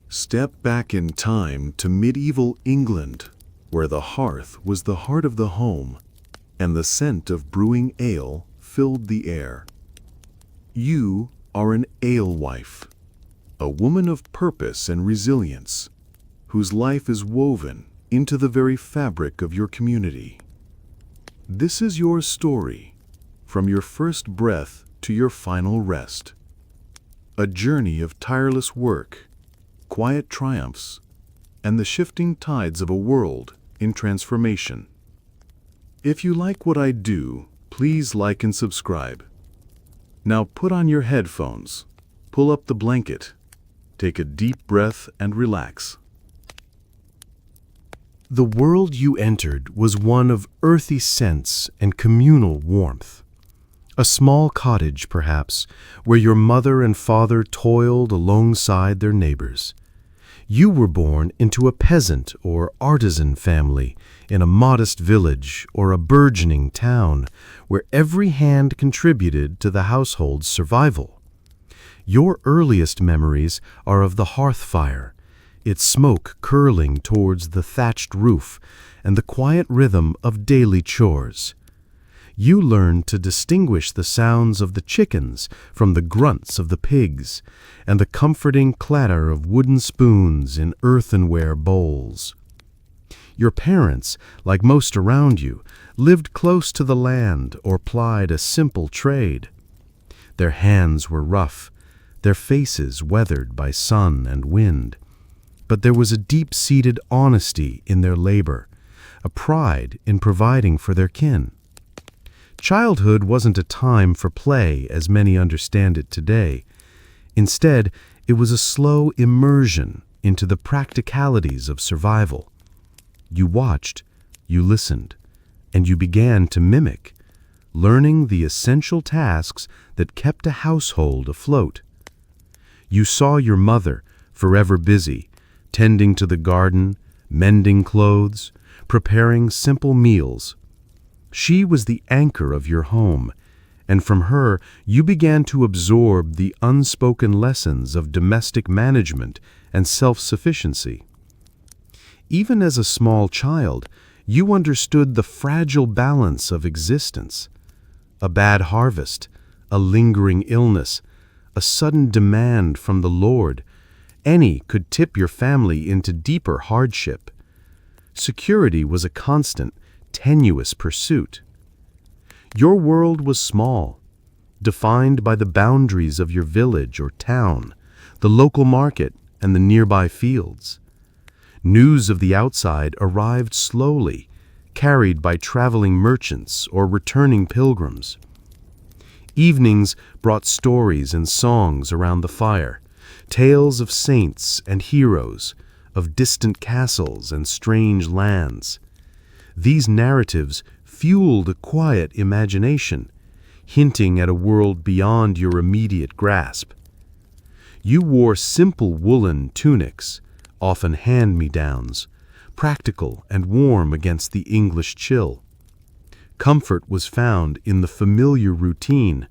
Step back in time to medieval England, where the hearth was the heart of the home, and the scent of brewing ale filled the air. You are an alewife, a woman of purpose and resilience, whose life is woven into the very fabric of your community. This is your story, from your first breath to your final rest. A journey of tireless work, quiet triumphs, and the shifting tides of a world in transformation. If you like what I do, please like and subscribe. Now put on your headphones, pull up the blanket, take a deep breath and relax. The world you entered was one of earthy scents and communal warmth. A small cottage, perhaps, where your mother and father toiled alongside their neighbors. You were born into a peasant or artisan family in a modest village or a burgeoning town where every hand contributed to the household's survival. Your earliest memories are of the hearth fire, its smoke curling towards the thatched roof, and the quiet rhythm of daily chores. You learned to distinguish the sounds of the chickens from the grunts of the pigs, and the comforting clatter of wooden spoons in earthenware bowls. Your parents, like most around you, lived close to the land or plied a simple trade. Their hands were rough, their faces weathered by sun and wind. But there was a deep-seated honesty in their labor, a pride in providing for their kin. Childhood wasn't a time for play as many understand it today. Instead, it was a slow immersion into the practicalities of survival. You watched, you listened, and you began to mimic, learning the essential tasks that kept a household afloat. You saw your mother, forever busy, tending to the garden, mending clothes, preparing simple meals. She was the anchor of your home, and from her you began to absorb the unspoken lessons of domestic management and self-sufficiency. Even as a small child, you understood the fragile balance of existence. A bad harvest, a lingering illness, a sudden demand from the Lord, any could tip your family into deeper hardship. Security was a constant, tenuous pursuit. Your world was small, defined by the boundaries of your village or town, the local market, and the nearby fields. News of the outside arrived slowly, carried by traveling merchants or returning pilgrims. Evenings brought stories and songs around the fire, tales of saints and heroes, of distant castles and strange lands. These narratives fueled a quiet imagination, hinting at a world beyond your immediate grasp. You wore simple woolen tunics, often hand-me-downs, practical and warm against the English chill. Comfort was found in the familiar routine,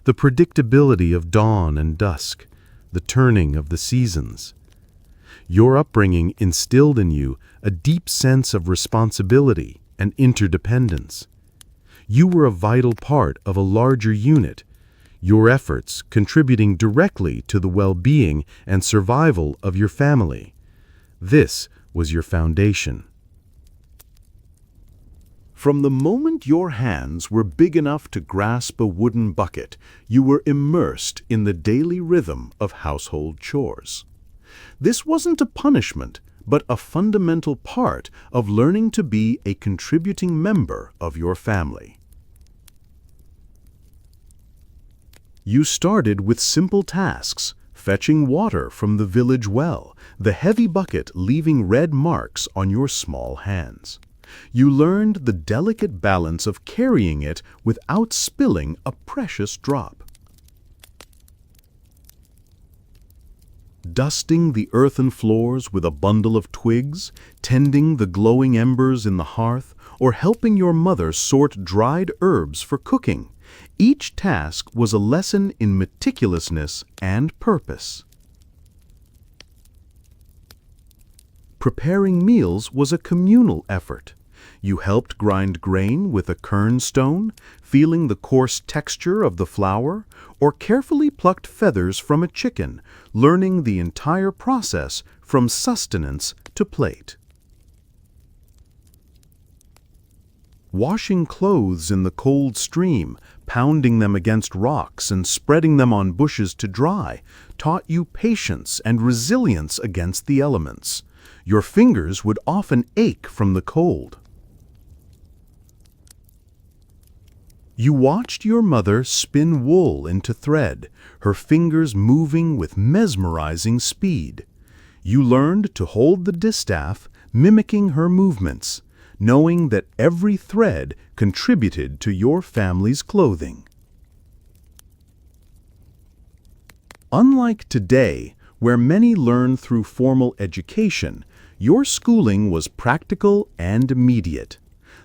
the predictability of dawn and dusk, the turning of the seasons. Your upbringing instilled in you a deep sense of responsibility and interdependence. You were a vital part of a larger unit, your efforts contributing directly to the well-being and survival of your family. This was your foundation. From the moment your hands were big enough to grasp a wooden bucket, you were immersed in the daily rhythm of household chores. This wasn't a punishment, but a fundamental part of learning to be a contributing member of your family. You started with simple tasks, fetching water from the village well, the heavy bucket leaving red marks on your small hands. You learned the delicate balance of carrying it without spilling a precious drop. Dusting the earthen floors with a bundle of twigs, tending the glowing embers in the hearth, or helping your mother sort dried herbs for cooking. Each task was a lesson in meticulousness and purpose. Preparing meals was a communal effort. You helped grind grain with a quernstone, feeling the coarse texture of the flour, or carefully plucked feathers from a chicken, learning the entire process from sustenance to plate. Washing clothes in the cold stream, pounding them against rocks and spreading them on bushes to dry, taught you patience and resilience against the elements. Your fingers would often ache from the cold. You watched your mother spin wool into thread, her fingers moving with mesmerizing speed. You learned to hold the distaff, mimicking her movements, knowing that every thread contributed to your family's clothing. Unlike today, where many learn through formal education, your schooling was practical and immediate.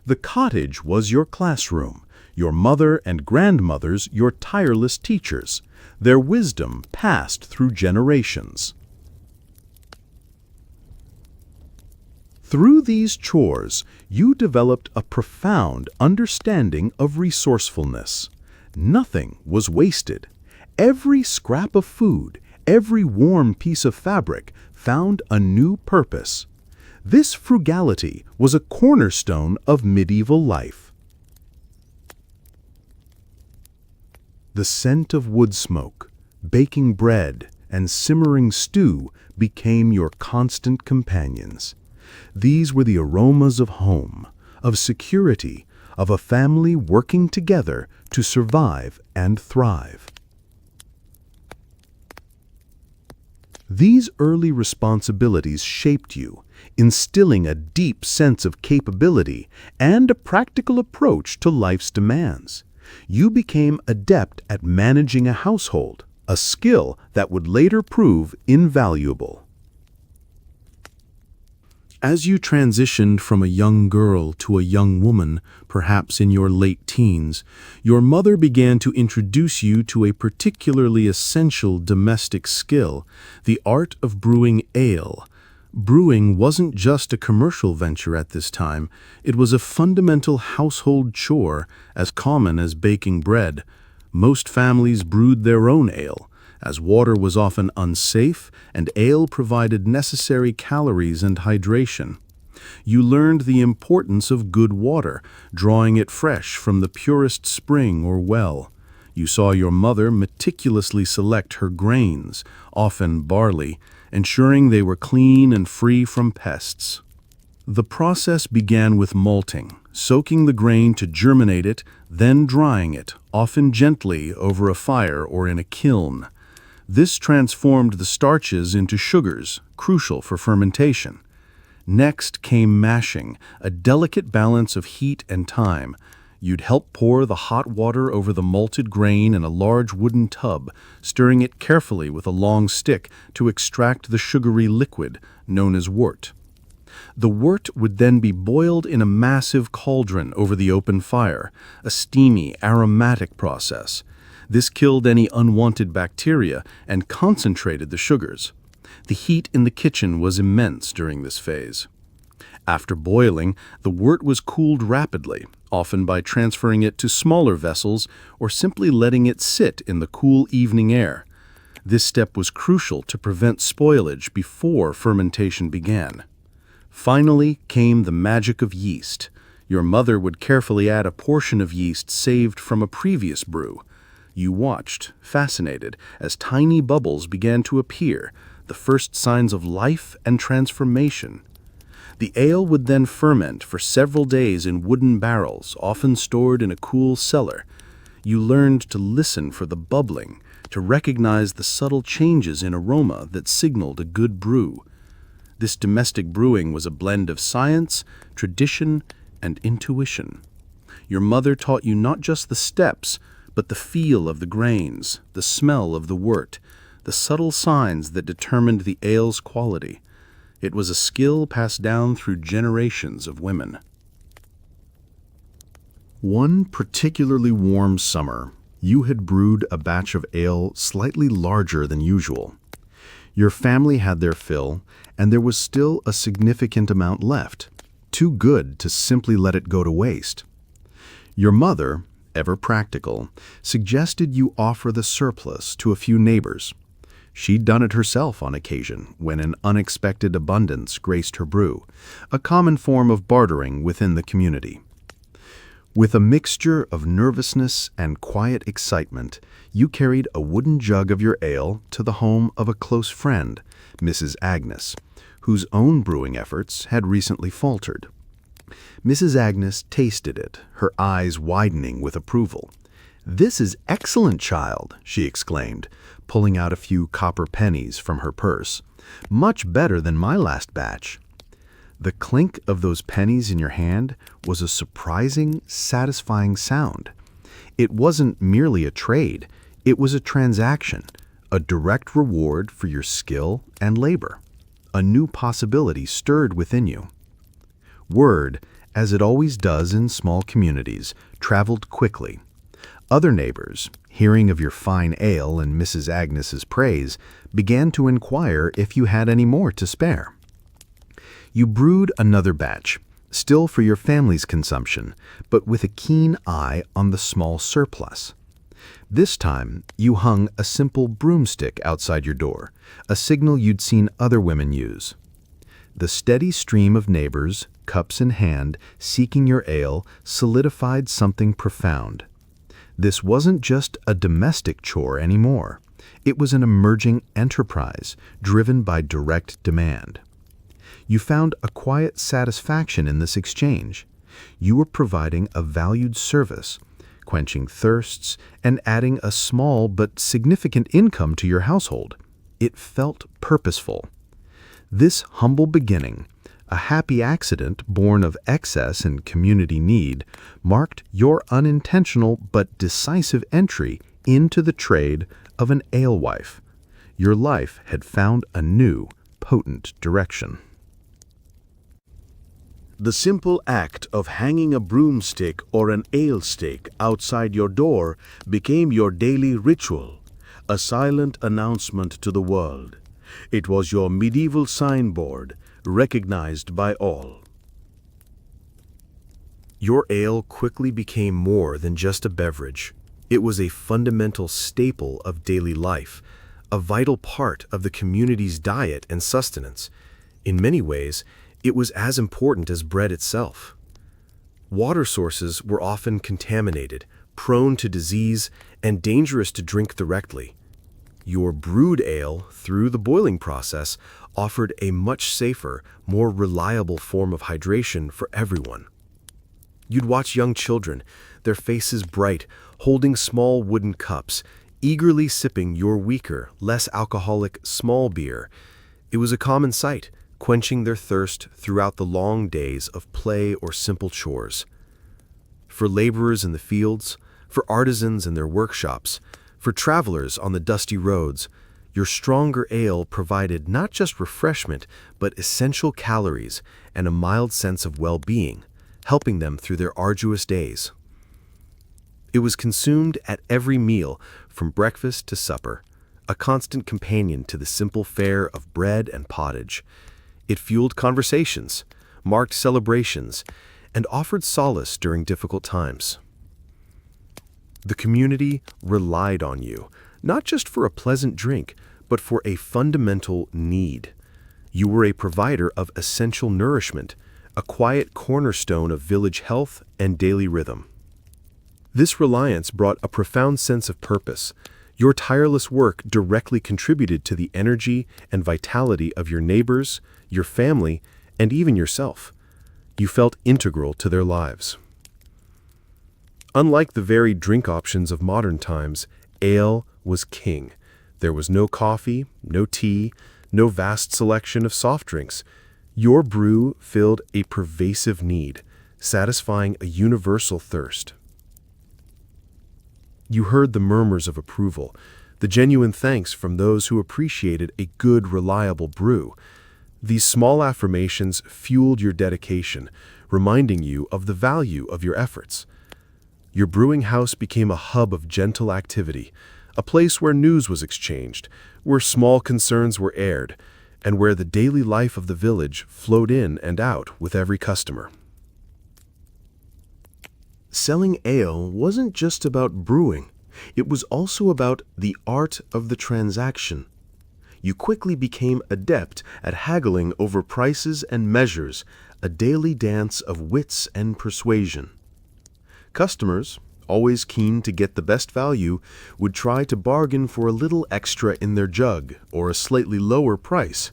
The cottage was your classroom, your mother and grandmothers your tireless teachers, their wisdom passed through generations. Through these chores, you developed a profound understanding of resourcefulness. Nothing was wasted. Every scrap of food, every warm piece of fabric found a new purpose. This frugality was a cornerstone of medieval life. The scent of wood smoke, baking bread, and simmering stew became your constant companions. These were the aromas of home, of security, of a family working together to survive and thrive. These early responsibilities shaped you, instilling a deep sense of capability and a practical approach to life's demands. You became adept at managing a household, a skill that would later prove invaluable. As you transitioned from a young girl to a young woman, perhaps in your late teens, your mother began to introduce you to a particularly essential domestic skill, the art of brewing ale. Brewing wasn't just a commercial venture at this time, it was a fundamental household chore, as common as baking bread. Most families brewed their own ale, as water was often unsafe and ale provided necessary calories and hydration. You learned the importance of good water, drawing it fresh from the purest spring or well. You saw your mother meticulously select her grains, often barley, ensuring they were clean and free from pests. The process began with malting, soaking the grain to germinate it, then drying it, often gently over a fire or in a kiln. This transformed the starches into sugars, crucial for fermentation. Next came mashing, a delicate balance of heat and time. You'd help pour the hot water over the malted grain in a large wooden tub, stirring it carefully with a long stick to extract the sugary liquid, known as wort. The wort would then be boiled in a massive cauldron over the open fire, a steamy, aromatic process. This killed any unwanted bacteria and concentrated the sugars. The heat in the kitchen was immense during this phase. After boiling, the wort was cooled rapidly, often by transferring it to smaller vessels or simply letting it sit in the cool evening air. This step was crucial to prevent spoilage before fermentation began. Finally came the magic of yeast. Your mother would carefully add a portion of yeast saved from a previous brew. You watched, fascinated, as tiny bubbles began to appear, the first signs of life and transformation. The ale would then ferment for several days in wooden barrels, often stored in a cool cellar. You learned to listen for the bubbling, to recognize the subtle changes in aroma that signaled a good brew. This domestic brewing was a blend of science, tradition, and intuition. Your mother taught you not just the steps, but the feel of the grains, the smell of the wort, the subtle signs that determined the ale's quality. It was a skill passed down through generations of women. One particularly warm summer, you had brewed a batch of ale slightly larger than usual. Your family had their fill, and there was still a significant amount left, too good to simply let it go to waste. Your mother, ever practical, suggested you offer the surplus to a few neighbors. She'd done it herself on occasion when an unexpected abundance graced her brew, a common form of bartering within the community. With a mixture of nervousness and quiet excitement, you carried a wooden jug of your ale to the home of a close friend, Mrs. Agnes, whose own brewing efforts had recently faltered. Mrs. Agnes tasted it, her eyes widening with approval. "This is excellent, child," she exclaimed, pulling out a few copper pennies from her purse. "Much better than my last batch." The clink of those pennies in your hand was a surprising, satisfying sound. It wasn't merely a trade, it was a transaction, a direct reward for your skill and labor. A new possibility stirred within you. Word, as it always does in small communities, traveled quickly. Other neighbors, hearing of your fine ale and Mrs. Agnes's praise, began to inquire if you had any more to spare. You brewed another batch, still for your family's consumption, but with a keen eye on the small surplus. This time, you hung a simple broomstick outside your door, a signal you'd seen other women use. The steady stream of neighbors, cups in hand, seeking your ale, solidified something profound. This wasn't just a domestic chore anymore. It was an emerging enterprise, driven by direct demand. You found a quiet satisfaction in this exchange. You were providing a valued service, quenching thirsts, and adding a small but significant income to your household. It felt purposeful. This humble beginning, a happy accident born of excess and community need, marked your unintentional but decisive entry into the trade of an alewife. Your life had found a new, potent direction. The simple act of hanging a broomstick or an ale stick outside your door became your daily ritual, a silent announcement to the world. It was your medieval signboard, recognized by all. Your ale quickly became more than just a beverage. It was a fundamental staple of daily life, a vital part of the community's diet and sustenance. In many ways, it was as important as bread itself. Water sources were often contaminated, prone to disease, and dangerous to drink directly. Your brewed ale, through the boiling process, offered a much safer, more reliable form of hydration for everyone. You'd watch young children, their faces bright, holding small wooden cups, eagerly sipping your weaker, less alcoholic small beer. It was a common sight, quenching their thirst throughout the long days of play or simple chores. For laborers in the fields, for artisans in their workshops, for travelers on the dusty roads, your stronger ale provided not just refreshment, but essential calories and a mild sense of well-being, helping them through their arduous days. It was consumed at every meal, from breakfast to supper, a constant companion to the simple fare of bread and pottage. It fueled conversations, marked celebrations, and offered solace during difficult times. The community relied on you, not just for a pleasant drink, but for a fundamental need. You were a provider of essential nourishment, a quiet cornerstone of village health and daily rhythm. This reliance brought a profound sense of purpose. Your tireless work directly contributed to the energy and vitality of your neighbors, your family, and even yourself. You felt integral to their lives. Unlike the varied drink options of modern times, ale was king. There was no coffee, no tea, no vast selection of soft drinks. Your brew filled a pervasive need, satisfying a universal thirst. You heard the murmurs of approval, the genuine thanks from those who appreciated a good, reliable brew. These small affirmations fueled your dedication, reminding you of the value of your efforts. Your brewing house became a hub of gentle activity, a place where news was exchanged, where small concerns were aired, and where the daily life of the village flowed in and out with every customer. Selling ale wasn't just about brewing. It was also about the art of the transaction. You quickly became adept at haggling over prices and measures, a daily dance of wits and persuasion. Customers, always keen to get the best value, would try to bargain for a little extra in their jug or a slightly lower price.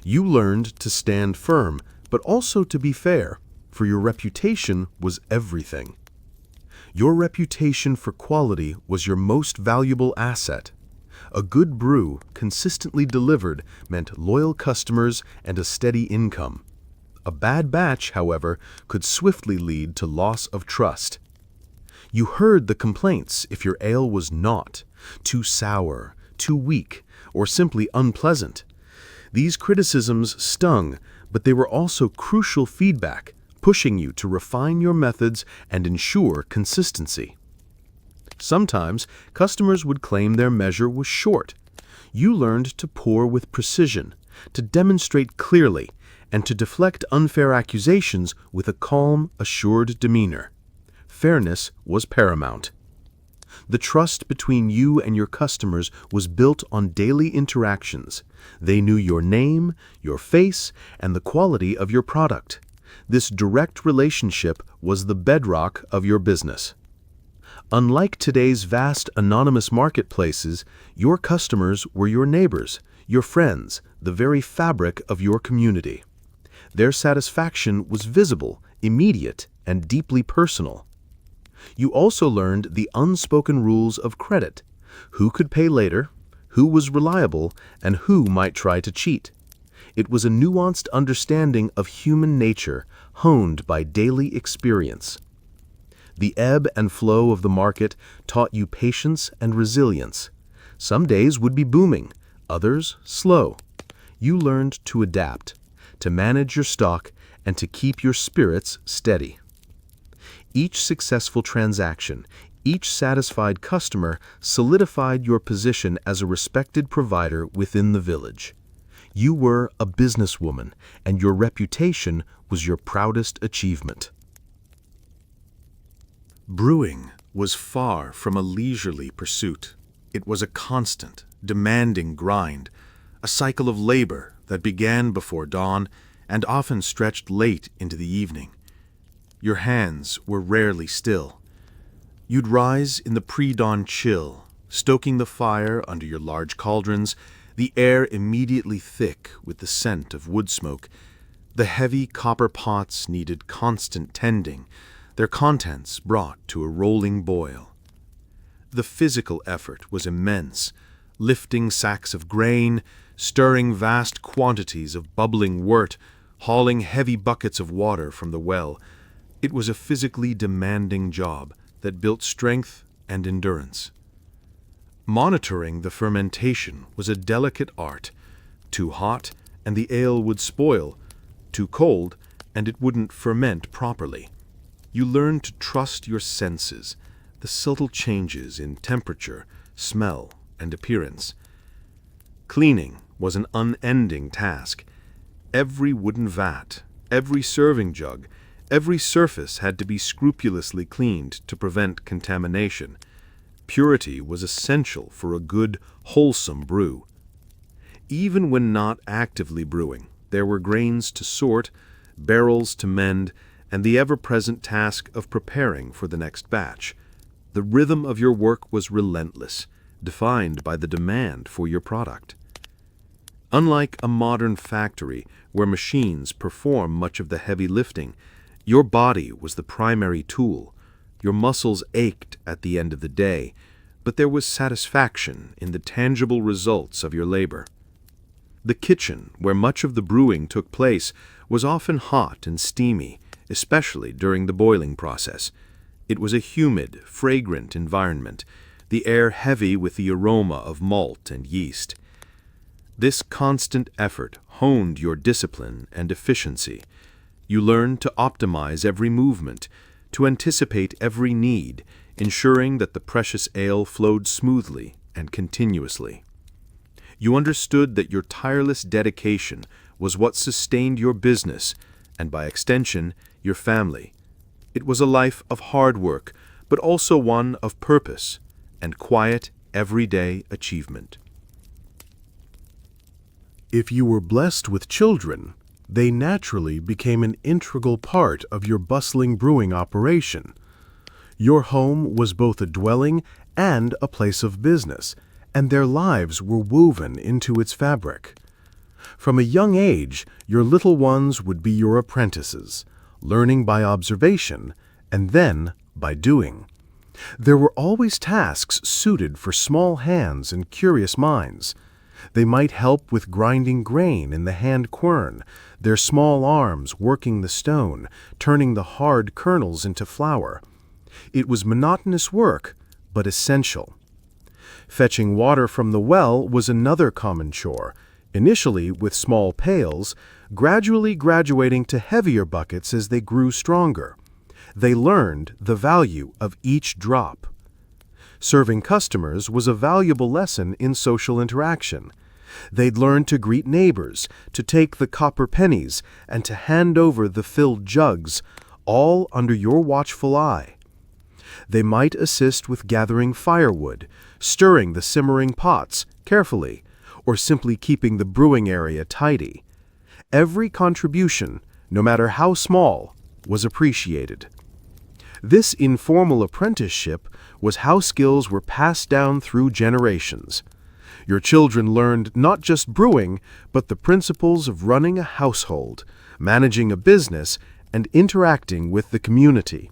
You learned to stand firm, but also to be fair, for your reputation was everything. Your reputation for quality was your most valuable asset. A good brew, consistently delivered, meant loyal customers and a steady income. A bad batch, however, could swiftly lead to loss of trust. You heard the complaints if your ale was not too sour, too weak, or simply unpleasant. These criticisms stung, but they were also crucial feedback, pushing you to refine your methods and ensure consistency. Sometimes, customers would claim their measure was short. You learned to pour with precision, to demonstrate clearly, and to deflect unfair accusations with a calm, assured demeanor. Fairness was paramount. The trust between you and your customers was built on daily interactions. They knew your name, your face, and the quality of your product. This direct relationship was the bedrock of your business. Unlike today's vast anonymous marketplaces, your customers were your neighbors, your friends, the very fabric of your community. Their satisfaction was visible, immediate, and deeply personal. You also learned the unspoken rules of credit: who could pay later, who was reliable, and who might try to cheat. It was a nuanced understanding of human nature, honed by daily experience. The ebb and flow of the market taught you patience and resilience. Some days would be booming, others slow. You learned to adapt, to manage your stock, and to keep your spirits steady. Each successful transaction, each satisfied customer solidified your position as a respected provider within the village. You were a businesswoman, and your reputation was your proudest achievement. Brewing was far from a leisurely pursuit. It was a constant, demanding grind, a cycle of labor that began before dawn and often stretched late into the evening. Your hands were rarely still. You'd rise in the pre-dawn chill, stoking the fire under your large cauldrons, the air immediately thick with the scent of woodsmoke. The heavy copper pots needed constant tending, their contents brought to a rolling boil. The physical effort was immense, lifting sacks of grain, stirring vast quantities of bubbling wort, hauling heavy buckets of water from the well. It was a physically demanding job that built strength and endurance. Monitoring the fermentation was a delicate art. Too hot, and the ale would spoil. Too cold, and it wouldn't ferment properly. You learned to trust your senses, the subtle changes in temperature, smell, and appearance. Cleaning was an unending task. Every wooden vat, every serving jug, every surface had to be scrupulously cleaned to prevent contamination. Purity was essential for a good, wholesome brew. Even when not actively brewing, there were grains to sort, barrels to mend, and the ever-present task of preparing for the next batch. The rhythm of your work was relentless, defined by the demand for your product. Unlike a modern factory where machines perform much of the heavy lifting, your body was the primary tool. Your muscles ached at the end of the day, but there was satisfaction in the tangible results of your labor. The kitchen, where much of the brewing took place, was often hot and steamy, especially during the boiling process. It was a humid, fragrant environment, the air heavy with the aroma of malt and yeast. This constant effort honed your discipline and efficiency. You learned to optimize every movement, to anticipate every need, ensuring that the precious ale flowed smoothly and continuously. You understood that your tireless dedication was what sustained your business, and by extension, your family. It was a life of hard work, but also one of purpose and quiet, everyday achievement. If you were blessed with children, they naturally became an integral part of your bustling brewing operation. Your home was both a dwelling and a place of business, and their lives were woven into its fabric. From a young age, your little ones would be your apprentices, learning by observation and then by doing. There were always tasks suited for small hands and curious minds. They might help with grinding grain in the hand quern, their small arms working the stone, turning the hard kernels into flour. It was monotonous work, but essential. Fetching water from the well was another common chore, initially with small pails, gradually graduating to heavier buckets as they grew stronger. They learned the value of each drop. Serving customers was a valuable lesson in social interaction. They'd learn to greet neighbors, to take the copper pennies, and to hand over the filled jugs, all under your watchful eye. They might assist with gathering firewood, stirring the simmering pots carefully, or simply keeping the brewing area tidy. Every contribution, no matter how small, was appreciated. This informal apprenticeship was how skills were passed down through generations. Your children learned not just brewing, but the principles of running a household, managing a business, and interacting with the community.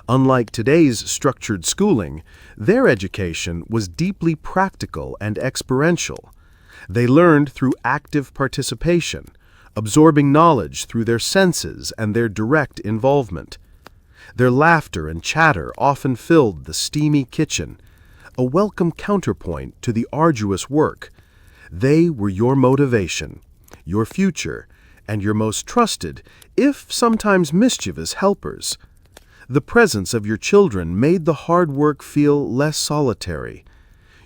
Unlike today's structured schooling, their education was deeply practical and experiential. They learned through active participation, absorbing knowledge through their senses and their direct involvement. Their laughter and chatter often filled the steamy kitchen, a welcome counterpoint to the arduous work. They were your motivation, your future, and your most trusted, if sometimes mischievous, helpers. The presence of your children made the hard work feel less solitary.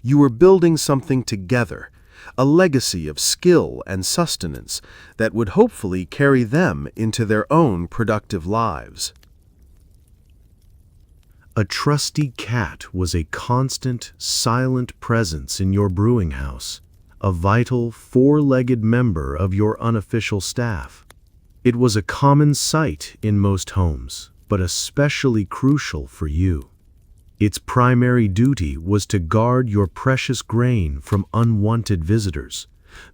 You were building something together, a legacy of skill and sustenance that would hopefully carry them into their own productive lives. A trusty cat was a constant, silent presence in your brewing house, a vital, four-legged member of your unofficial staff. It was a common sight in most homes, but especially crucial for you. Its primary duty was to guard your precious grain from unwanted visitors,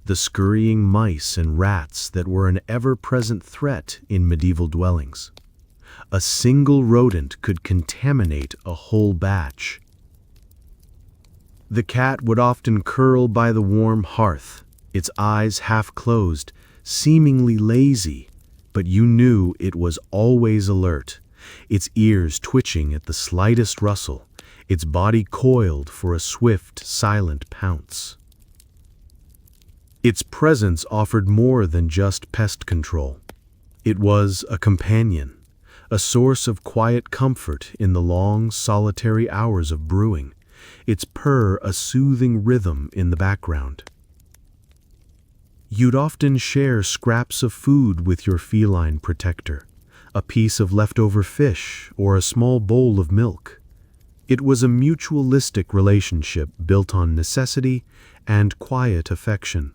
the scurrying mice and rats that were an ever-present threat in medieval dwellings. A single rodent could contaminate a whole batch. The cat would often curl by the warm hearth, its eyes half closed, seemingly lazy, but you knew it was always alert, its ears twitching at the slightest rustle, its body coiled for a swift, silent pounce. Its presence offered more than just pest control. It was a companion, a source of quiet comfort in the long, solitary hours of brewing, its purr a soothing rhythm in the background. You'd often share scraps of food with your feline protector, a piece of leftover fish or a small bowl of milk. It was a mutualistic relationship built on necessity and quiet affection.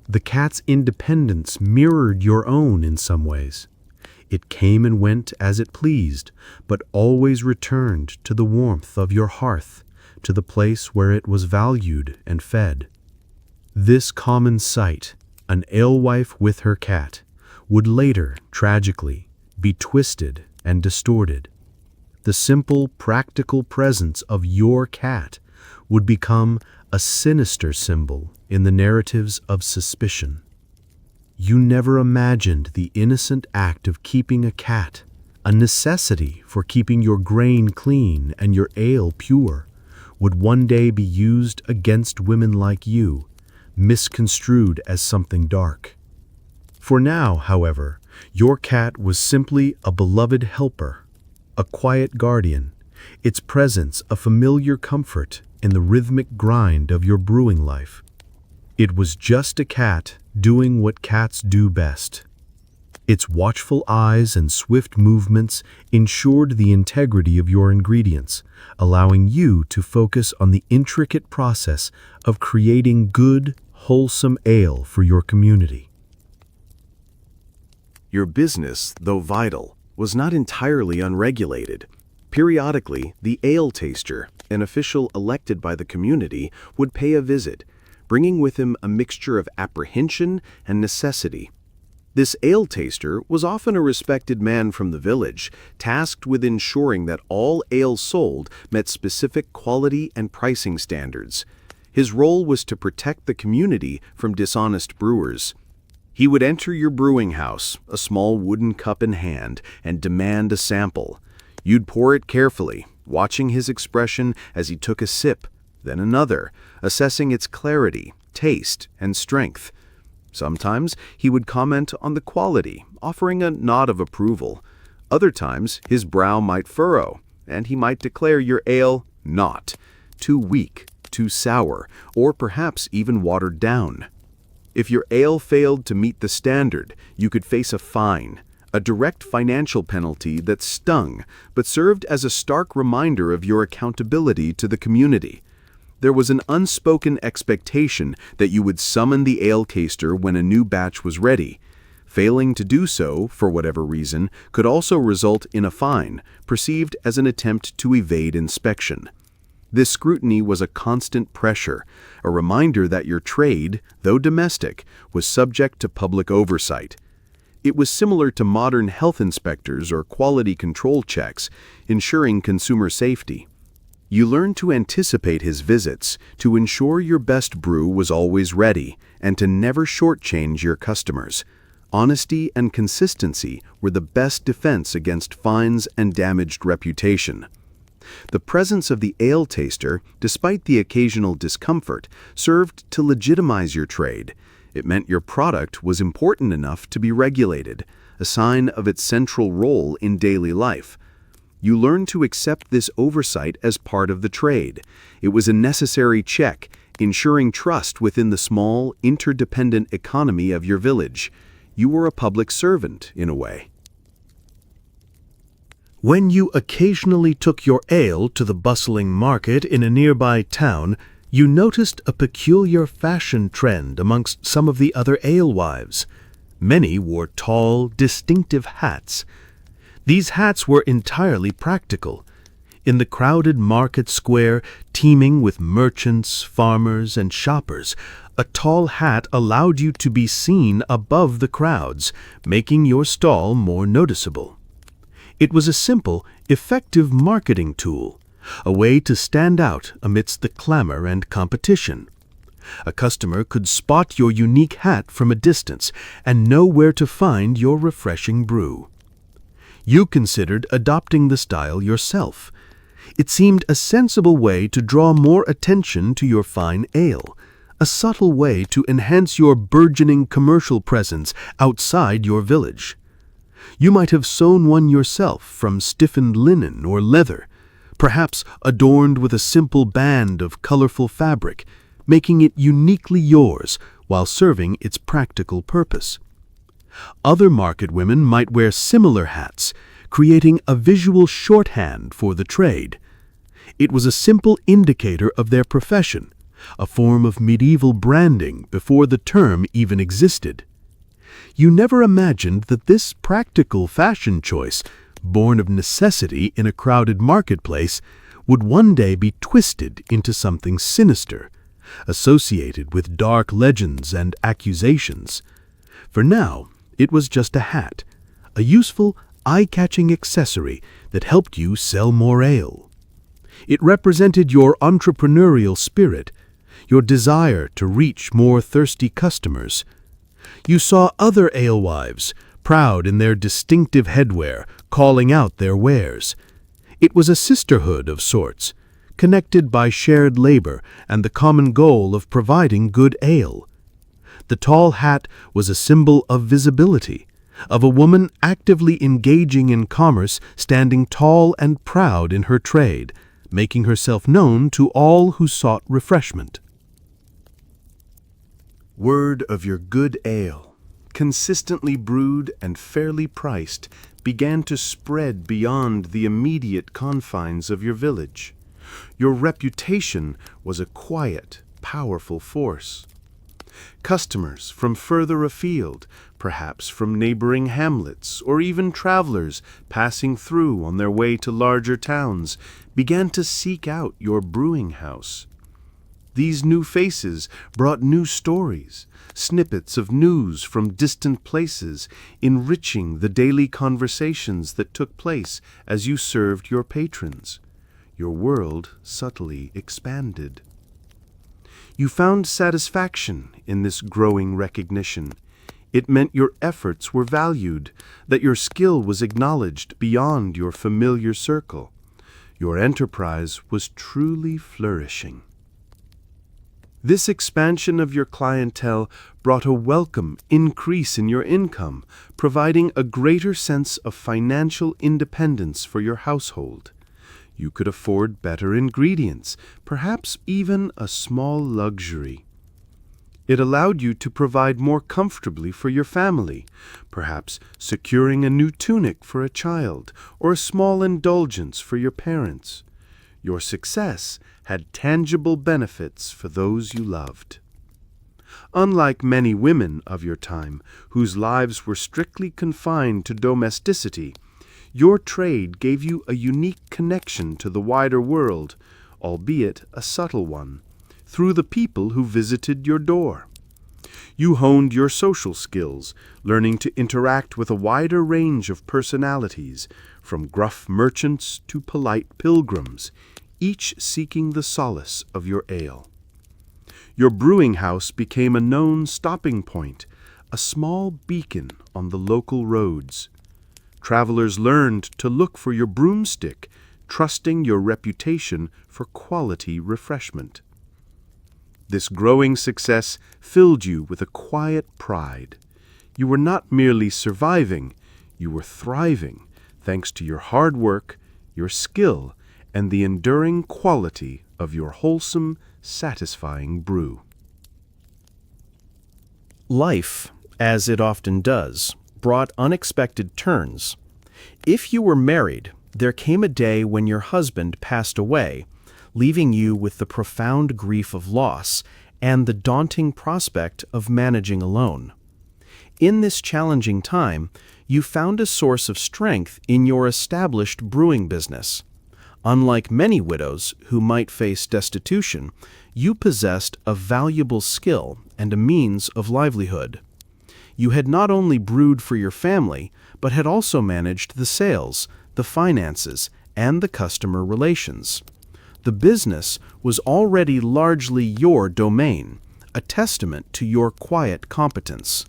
The cat's independence mirrored your own in some ways. It came and went as it pleased, but always returned to the warmth of your hearth, to the place where it was valued and fed. This common sight, an alewife with her cat, would later, tragically, be twisted and distorted. The simple, practical presence of your cat would become a sinister symbol in the narratives of suspicion. You never imagined the innocent act of keeping a cat, a necessity for keeping your grain clean and your ale pure, would one day be used against women like you, misconstrued as something dark. For now, however, your cat was simply a beloved helper, a quiet guardian, its presence a familiar comfort in the rhythmic grind of your brewing life. It was just a cat doing what cats do best. Its watchful eyes and swift movements ensured the integrity of your ingredients, allowing you to focus on the intricate process of creating good, wholesome ale for your community. Your business, though vital, was not entirely unregulated. Periodically, the ale taster, an official elected by the community, would pay a visit, bringing with him a mixture of apprehension and necessity. This ale taster was often a respected man from the village, tasked with ensuring that all ale sold met specific quality and pricing standards. His role was to protect the community from dishonest brewers. He would enter your brewing house, a small wooden cup in hand, and demand a sample. You'd pour it carefully, watching his expression as he took a sip, then another, assessing its clarity, taste, and strength. Sometimes he would comment on the quality, offering a nod of approval. Other times his brow might furrow, and he might declare your ale not, too weak, too sour, or perhaps even watered down. If your ale failed to meet the standard, you could face a fine, a direct financial penalty that stung, but served as a stark reminder of your accountability to the community. There was an unspoken expectation that you would summon the ale taster when a new batch was ready. Failing to do so, for whatever reason, could also result in a fine, perceived as an attempt to evade inspection. This scrutiny was a constant pressure, a reminder that your trade, though domestic, was subject to public oversight. It was similar to modern health inspectors or quality control checks, ensuring consumer safety. You learned to anticipate his visits, to ensure your best brew was always ready, and to never shortchange your customers. Honesty and consistency were the best defense against fines and damaged reputation. The presence of the ale taster, despite the occasional discomfort, served to legitimize your trade. It meant your product was important enough to be regulated, a sign of its central role in daily life. You learned to accept this oversight as part of the trade. It was a necessary check, ensuring trust within the small, interdependent economy of your village. You were a public servant, in a way. When you occasionally took your ale to the bustling market in a nearby town, you noticed a peculiar fashion trend amongst some of the other alewives. Many wore tall, distinctive hats. These hats were entirely practical. In the crowded market square, teeming with merchants, farmers, and shoppers, a tall hat allowed you to be seen above the crowds, making your stall more noticeable. It was a simple, effective marketing tool, a way to stand out amidst the clamor and competition. A customer could spot your unique hat from a distance and know where to find your refreshing brew. You considered adopting the style yourself. It seemed a sensible way to draw more attention to your fine ale, a subtle way to enhance your burgeoning commercial presence outside your village. You might have sewn one yourself from stiffened linen or leather, perhaps adorned with a simple band of colorful fabric, making it uniquely yours while serving its practical purpose. Other market women might wear similar hats, creating a visual shorthand for the trade. It was a simple indicator of their profession, a form of medieval branding before the term even existed. You never imagined that this practical fashion choice, born of necessity in a crowded marketplace, would one day be twisted into something sinister, associated with dark legends and accusations. For now, it was just a hat, a useful, eye-catching accessory that helped you sell more ale. It represented your entrepreneurial spirit, your desire to reach more thirsty customers. You saw other alewives, proud in their distinctive headwear, calling out their wares. It was a sisterhood of sorts, connected by shared labor and the common goal of providing good ale. The tall hat was a symbol of visibility, of a woman actively engaging in commerce, standing tall and proud in her trade, making herself known to all who sought refreshment. Word of your good ale, consistently brewed and fairly priced, began to spread beyond the immediate confines of your village. Your reputation was a quiet, powerful force. Customers from further afield, perhaps from neighboring hamlets or even travelers passing through on their way to larger towns, began to seek out your brewing house. These new faces brought new stories, snippets of news from distant places, enriching the daily conversations that took place as you served your patrons. Your world subtly expanded. You found satisfaction in this growing recognition. It meant your efforts were valued, that your skill was acknowledged beyond your familiar circle. Your enterprise was truly flourishing. This expansion of your clientele brought a welcome increase in your income, providing a greater sense of financial independence for your household. You could afford better ingredients, perhaps even a small luxury. It allowed you to provide more comfortably for your family, perhaps securing a new tunic for a child or a small indulgence for your parents. Your success had tangible benefits for those you loved. Unlike many women of your time, whose lives were strictly confined to domesticity, your trade gave you a unique connection to the wider world, albeit a subtle one, through the people who visited your door. You honed your social skills, learning to interact with a wider range of personalities, from gruff merchants to polite pilgrims, each seeking the solace of your ale. Your brewing house became a known stopping point, a small beacon on the local roads. Travelers learned to look for your broomstick, trusting your reputation for quality refreshment. This growing success filled you with a quiet pride. You were not merely surviving, you were thriving, thanks to your hard work, your skill, and the enduring quality of your wholesome, satisfying brew. Life, as it often does, brought unexpected turns. If you were married, there came a day when your husband passed away, leaving you with the profound grief of loss and the daunting prospect of managing alone. In this challenging time, you found a source of strength in your established brewing business. Unlike many widows who might face destitution, you possessed a valuable skill and a means of livelihood. You had not only brewed for your family, but had also managed the sales, the finances, and the customer relations. The business was already largely your domain, a testament to your quiet competence.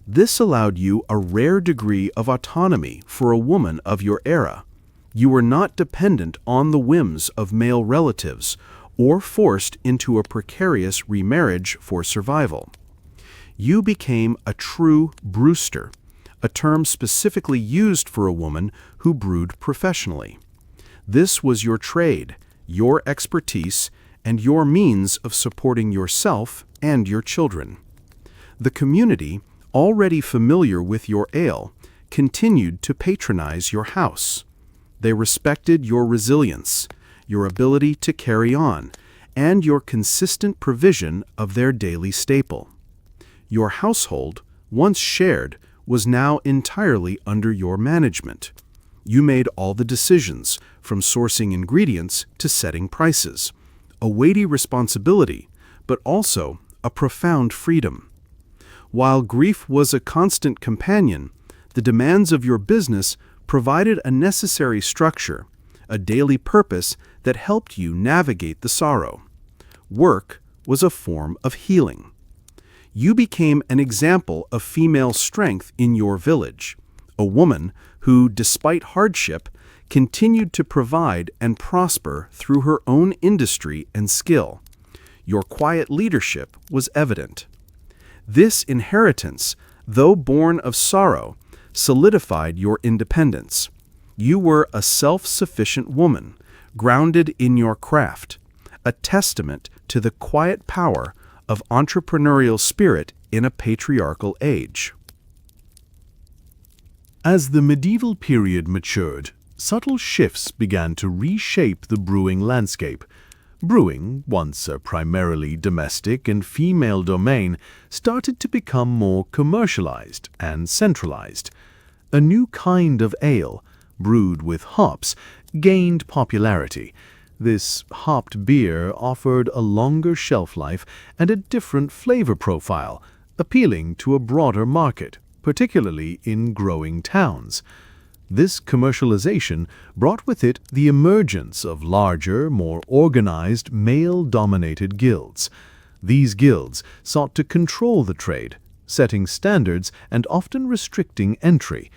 This allowed you a rare degree of autonomy for a woman of your era. You were not dependent on the whims of male relatives or forced into a precarious remarriage for survival. You became a true brewster, a term specifically used for a woman who brewed professionally. This was your trade, your expertise, and your means of supporting yourself and your children. The community, already familiar with your ale, continued to patronize your house. They respected your resilience, your ability to carry on, and your consistent provision of their daily staple. Your household, once shared, was now entirely under your management. You made all the decisions, from sourcing ingredients to setting prices. A weighty responsibility, but also a profound freedom. While grief was a constant companion, the demands of your business provided a necessary structure, a daily purpose that helped you navigate the sorrow. Work was a form of healing. You became an example of female strength in your village, a woman who, despite hardship, continued to provide and prosper through her own industry and skill. Your quiet leadership was evident. This inheritance, though born of sorrow, solidified your independence. You were a self-sufficient woman, grounded in your craft, a testament to the quiet power of entrepreneurial spirit in a patriarchal age. As the medieval period matured, subtle shifts began to reshape the brewing landscape. Brewing, once a primarily domestic and female domain, started to become more commercialized and centralized. A new kind of ale, brewed with hops, gained popularity. This hopped beer offered a longer shelf life and a different flavor profile, appealing to a broader market, particularly in growing towns. This commercialization brought with it the emergence of larger, more organized, male-dominated guilds. These guilds sought to control the trade, setting standards and often restricting entry.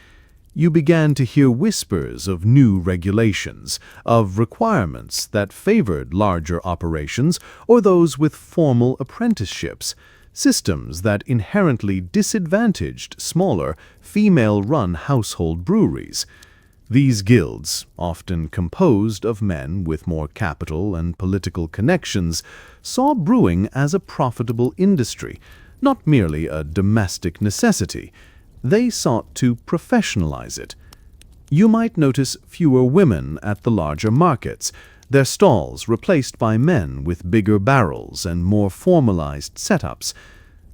You began to hear whispers of new regulations, of requirements that favored larger operations or those with formal apprenticeships, systems that inherently disadvantaged smaller, female-run household breweries. These guilds, often composed of men with more capital and political connections, saw brewing as a profitable industry, not merely a domestic necessity. They sought to professionalize it. You might notice fewer women at the larger markets, their stalls replaced by men with bigger barrels and more formalized setups.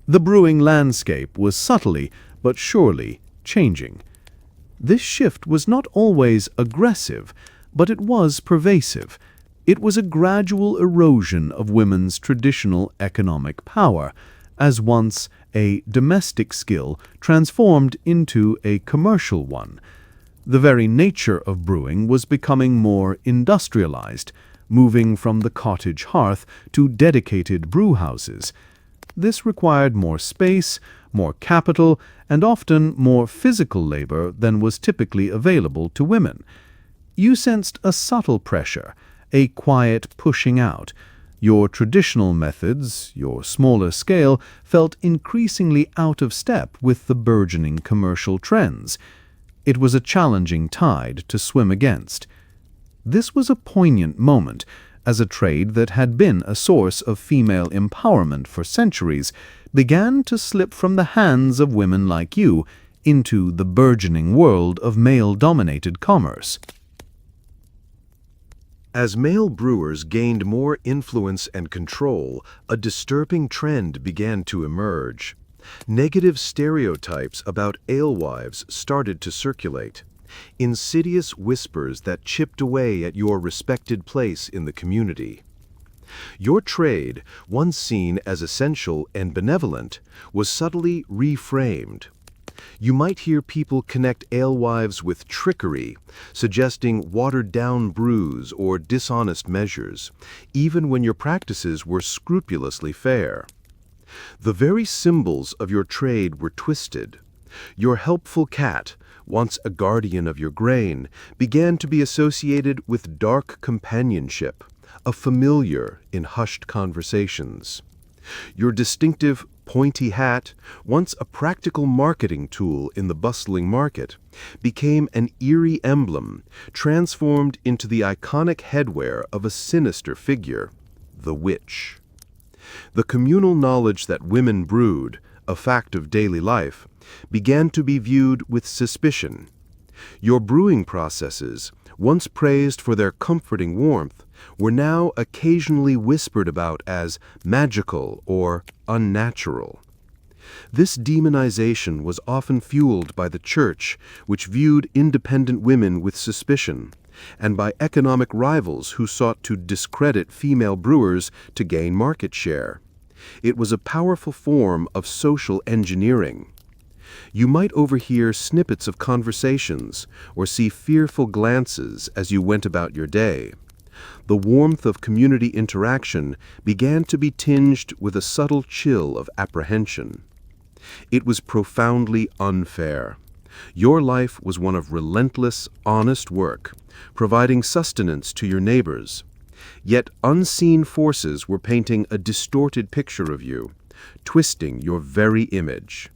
The brewing landscape was subtly but surely changing. This shift was not always aggressive, but it was pervasive. It was a gradual erosion of women's traditional economic power, as once a domestic skill transformed into a commercial one. The very nature of brewing was becoming more industrialized, moving from the cottage hearth to dedicated brewhouses. This required more space, more capital, and often more physical labor than was typically available to women. You sensed a subtle pressure, a quiet pushing out. Your traditional methods, your smaller scale, felt increasingly out of step with the burgeoning commercial trends. It was a challenging tide to swim against. This was a poignant moment, as a trade that had been a source of female empowerment for centuries began to slip from the hands of women like you into the burgeoning world of male-dominated commerce. As male brewers gained more influence and control, a disturbing trend began to emerge. Negative stereotypes about alewives started to circulate, insidious whispers that chipped away at your respected place in the community. Your trade, once seen as essential and benevolent, was subtly reframed. You might hear people connect alewives with trickery, suggesting watered-down brews or dishonest measures, even when your practices were scrupulously fair. The very symbols of your trade were twisted. Your helpful cat, once a guardian of your grain, began to be associated with dark companionship, a familiar in hushed conversations. Your distinctive pointy hat, once a practical marketing tool in the bustling market, became an eerie emblem, transformed into the iconic headwear of a sinister figure, the witch. The communal knowledge that women brewed, a fact of daily life, began to be viewed with suspicion. Your brewing processes, once praised for their comforting warmth, were now occasionally whispered about as magical or unnatural. This demonization was often fueled by the church, which viewed independent women with suspicion, and by economic rivals who sought to discredit female brewers to gain market share. It was a powerful form of social engineering. You might overhear snippets of conversations or see fearful glances as you went about your day. The warmth of community interaction began to be tinged with a subtle chill of apprehension. It was profoundly unfair. Your life was one of relentless, honest work, providing sustenance to your neighbors. Yet unseen forces were painting a distorted picture of you, twisting your very image.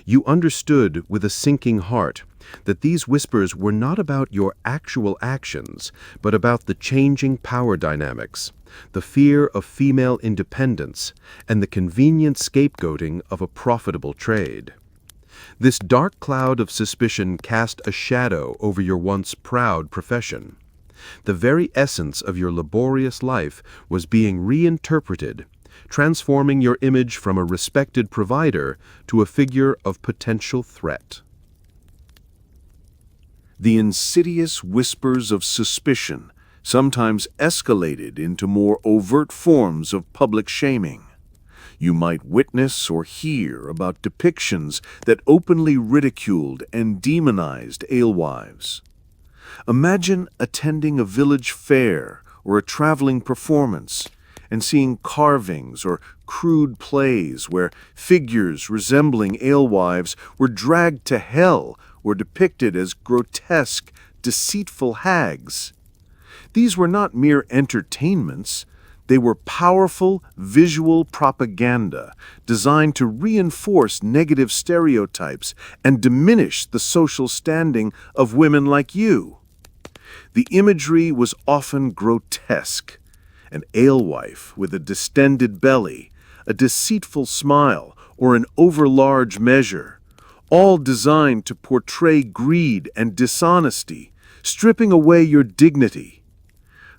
You understood with a sinking heart that these whispers were not about your actual actions, but about the changing power dynamics, the fear of female independence, and the convenient scapegoating of a profitable trade. This dark cloud of suspicion cast a shadow over your once proud profession. The very essence of your laborious life was being reinterpreted, transforming your image from a respected provider to a figure of potential threat. The insidious whispers of suspicion sometimes escalated into more overt forms of public shaming. You might witness or hear about depictions that openly ridiculed and demonized alewives. Imagine attending a village fair or a traveling performance and seeing carvings or crude plays where figures resembling alewives were dragged to hell or depicted as grotesque, deceitful hags. These were not mere entertainments. They were powerful visual propaganda designed to reinforce negative stereotypes and diminish the social standing of women like you. The imagery was often grotesque. An alewife with a distended belly, a deceitful smile, or an overlarge measure, all designed to portray greed and dishonesty, stripping away your dignity.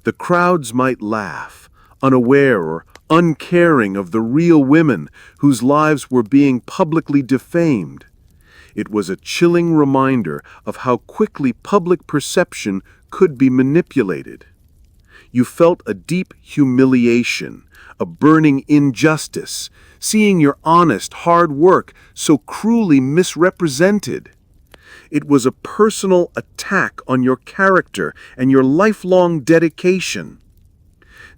The crowds might laugh, unaware or uncaring of the real women whose lives were being publicly defamed. It was a chilling reminder of how quickly public perception could be manipulated. You felt a deep humiliation, a burning injustice, seeing your honest, hard work so cruelly misrepresented. It was a personal attack on your character and your lifelong dedication.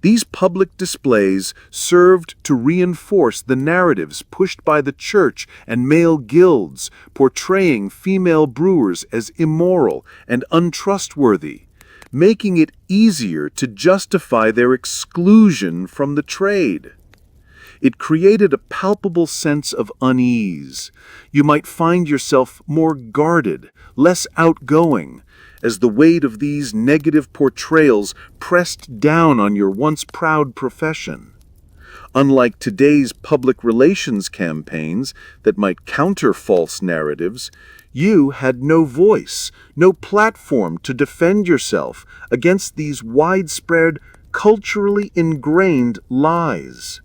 These public displays served to reinforce the narratives pushed by the church and male guilds, portraying female brewers as immoral and untrustworthy, making it easier to justify their exclusion from the trade. It created a palpable sense of unease. You might find yourself more guarded, less outgoing, as the weight of these negative portrayals pressed down on your once proud profession. Unlike today's public relations campaigns that might counter false narratives, you had no voice, no platform to defend yourself against these widespread, culturally ingrained lies.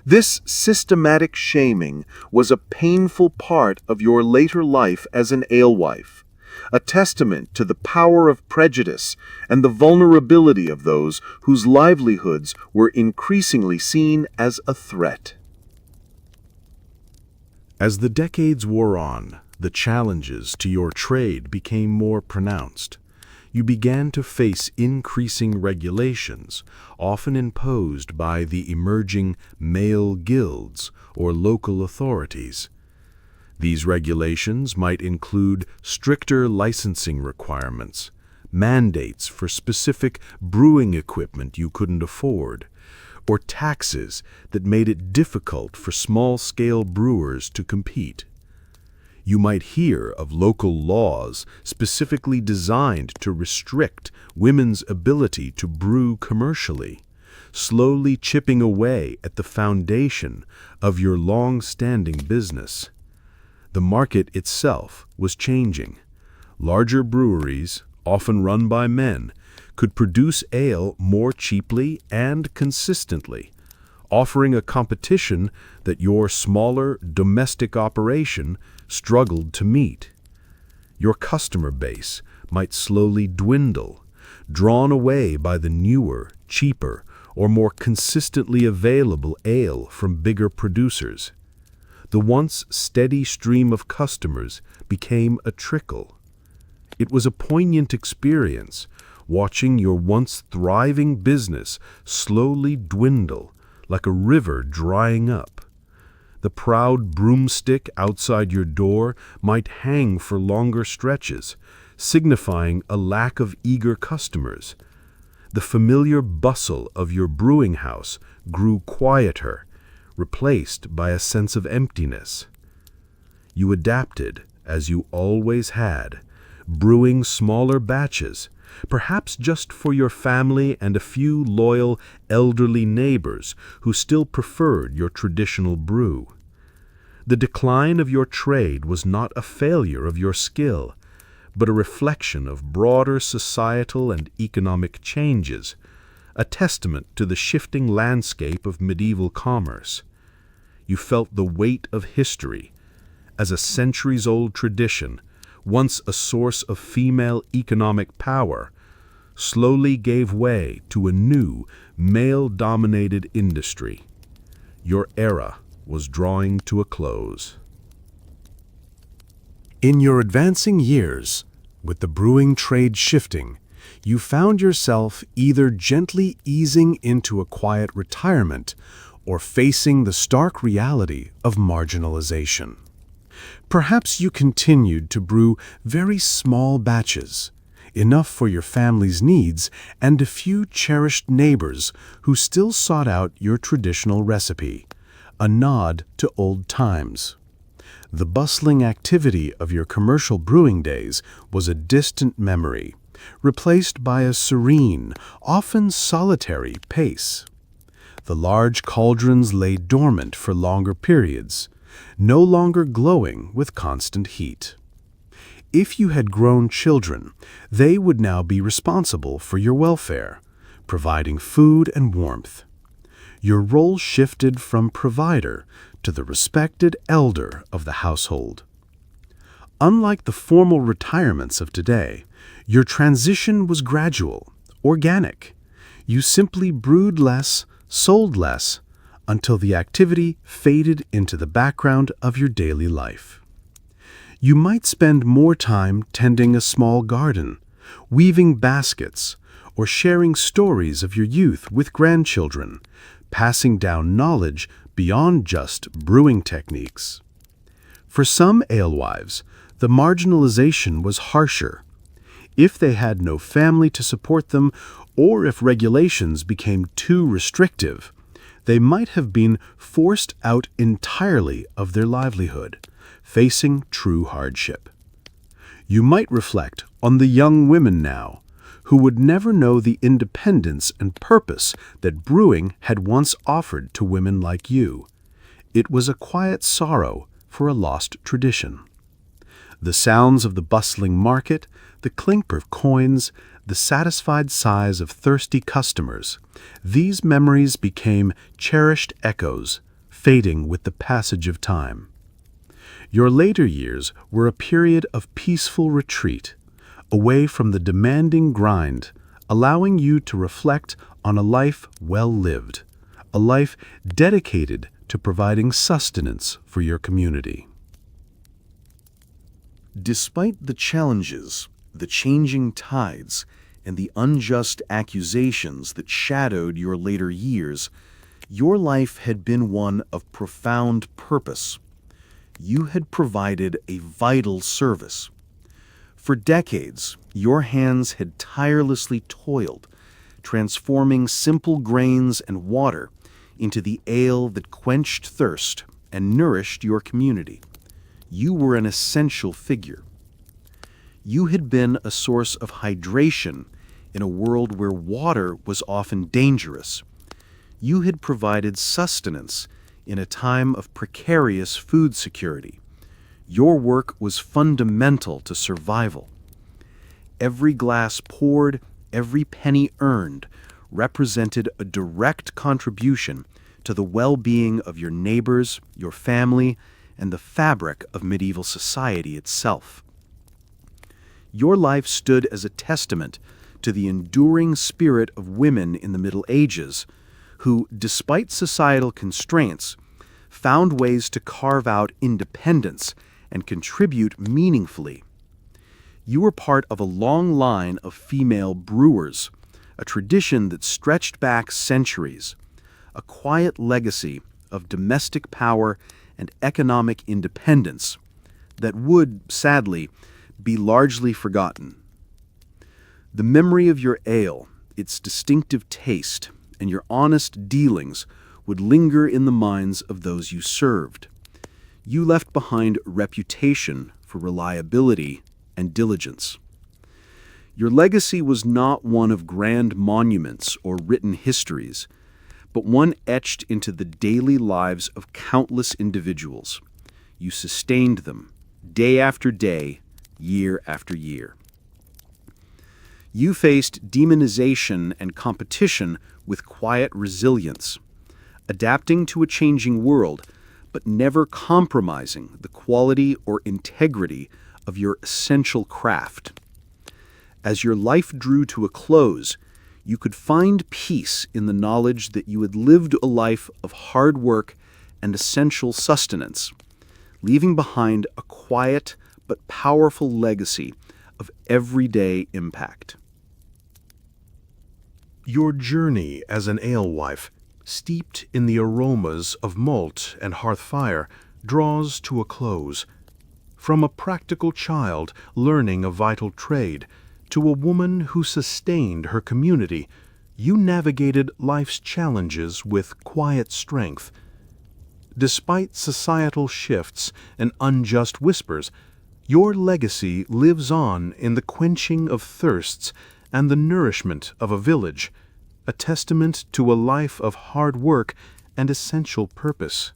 This systematic shaming was a painful part of your later life as an alewife, a testament to the power of prejudice and the vulnerability of those whose livelihoods were increasingly seen as a threat. As the decades wore on, the challenges to your trade became more pronounced. You began to face increasing regulations, often imposed by the emerging male guilds or local authorities. These regulations might include stricter licensing requirements, mandates for specific brewing equipment you couldn't afford, or taxes that made it difficult for small-scale brewers to compete. You might hear of local laws specifically designed to restrict women's ability to brew commercially, slowly chipping away at the foundation of your long-standing business. The market itself was changing. Larger breweries, often run by men, could produce ale more cheaply and consistently, offering a competition that your smaller domestic operation struggled to meet. Your customer base might slowly dwindle, drawn away by the newer, cheaper, or more consistently available ale from bigger producers. The once steady stream of customers became a trickle. It was a poignant experience, watching your once thriving business slowly dwindle like a river drying up. The proud broomstick outside your door might hang for longer stretches, signifying a lack of eager customers. The familiar bustle of your brewing house grew quieter, replaced by a sense of emptiness. You adapted, as you always had, brewing smaller batches, perhaps just for your family and a few loyal, elderly neighbors who still preferred your traditional brew. The decline of your trade was not a failure of your skill, but a reflection of broader societal and economic changes, a testament to the shifting landscape of medieval commerce. You felt the weight of history, as a centuries-old tradition, once a source of female economic power, slowly gave way to a new, male-dominated industry. Your era was drawing to a close. In your advancing years, with the brewing trade shifting, you found yourself either gently easing into a quiet retirement or facing the stark reality of marginalization. Perhaps you continued to brew very small batches, enough for your family's needs and a few cherished neighbors who still sought out your traditional recipe, a nod to old times. The bustling activity of your commercial brewing days was a distant memory, replaced by a serene, often solitary pace. The large cauldrons lay dormant for longer periods, no longer glowing with constant heat. If you had grown children, they would now be responsible for your welfare, providing food and warmth. Your role shifted from provider to the respected elder of the household. Unlike the formal retirements of today, your transition was gradual, organic. You simply brewed less, sold less, until the activity faded into the background of your daily life. You might spend more time tending a small garden, weaving baskets, or sharing stories of your youth with grandchildren, passing down knowledge beyond just brewing techniques. For some alewives, the marginalization was harsher. If they had no family to support them, or if regulations became too restrictive, they might have been forced out entirely of their livelihood, facing true hardship. You might reflect on the young women now, who would never know the independence and purpose that brewing had once offered to women like you. It was a quiet sorrow for a lost tradition. The sounds of the bustling market, the clink of coins, the satisfied sighs of thirsty customers, these memories became cherished echoes, fading with the passage of time. Your later years were a period of peaceful retreat, away from the demanding grind, allowing you to reflect on a life well lived, a life dedicated to providing sustenance for your community. Despite the challenges, the changing tides, and the unjust accusations that shadowed your later years, your life had been one of profound purpose. You had provided a vital service. For decades, your hands had tirelessly toiled, transforming simple grains and water into the ale that quenched thirst and nourished your community. You were an essential figure. You had been a source of hydration in a world where water was often dangerous. You had provided sustenance in a time of precarious food security. Your work was fundamental to survival. Every glass poured, every penny earned, represented a direct contribution to the well-being of your neighbors, your family, and the fabric of medieval society itself. Your life stood as a testament to the enduring spirit of women in the Middle Ages who, despite societal constraints, found ways to carve out independence and contribute meaningfully. You were part of a long line of female brewers, a tradition that stretched back centuries, a quiet legacy of domestic power and economic independence that would, sadly, be largely forgotten. The memory of your ale, its distinctive taste, and your honest dealings would linger in the minds of those you served. You left behind reputation for reliability and diligence. Your legacy was not one of grand monuments or written histories, but one etched into the daily lives of countless individuals. You sustained them, day after day, year after year. You faced demonization and competition with quiet resilience, adapting to a changing world, but never compromising the quality or integrity of your essential craft. As your life drew to a close, you could find peace in the knowledge that you had lived a life of hard work and essential sustenance, leaving behind a quiet but powerful legacy of everyday impact. Your journey as an alewife, steeped in the aromas of malt and hearth fire, draws to a close. From a practical child learning a vital trade to a woman who sustained her community, you navigated life's challenges with quiet strength. Despite societal shifts and unjust whispers, your legacy lives on in the quenching of thirsts and the nourishment of a village, a testament to a life of hard work and essential purpose.